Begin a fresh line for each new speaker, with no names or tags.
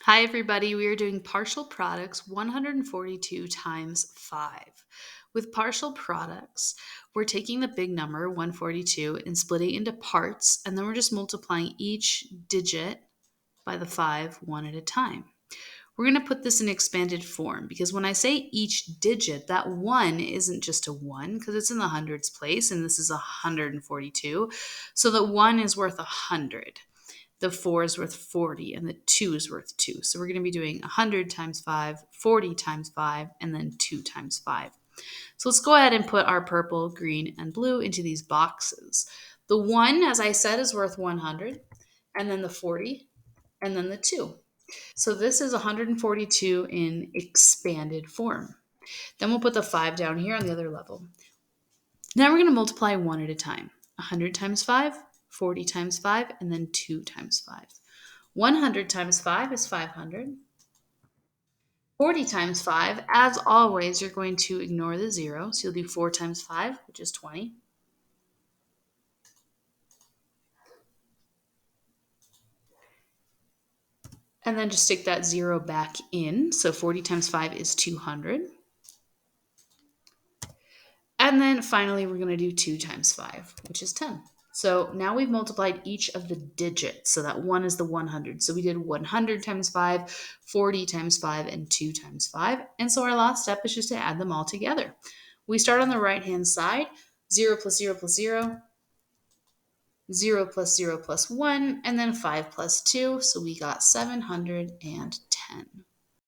Hi, everybody. We are doing partial products 142 times 5. With partial products, we're taking the big number 142 and splitting it into parts, and then we're just multiplying each digit by the 5 one at a time. We're going to put this in expanded form because when I say each digit, that 1 isn't just a 1 because it's in the hundreds place, and this is 142. So the 1 is worth 100. The 4 is worth 40, and the 2 is worth 2. So we're going to be doing 100 times 5, 40 times 5, and then 2 times 5. So let's go ahead and put our purple, green, and blue into these boxes. The 1, as I said, is worth 100, and then the 40, and then the 2. So this is 142 in expanded form. Then we'll put the 5 down here on the other level. Now we're going to multiply one at a time. 100 times 5, 40 times 5, and then 2 times 5. 100 times 5 is 500. 40 times 5, as always, you're going to ignore the 0. So you'll do 4 times 5, which is 20. And then just stick that 0 back in. So 40 times 5 is 200. And then finally, we're going to do 2 times 5, which is 10. So now we've multiplied each of the digits. So that 1 is the 100. So we did 100 times 5, 40 times 5, and 2 times 5. And so our last step is just to add them all together. We start on the right-hand side. 0 plus 0 plus 0, 0 plus 0 plus 1, and then 5 plus 2. So we got 710.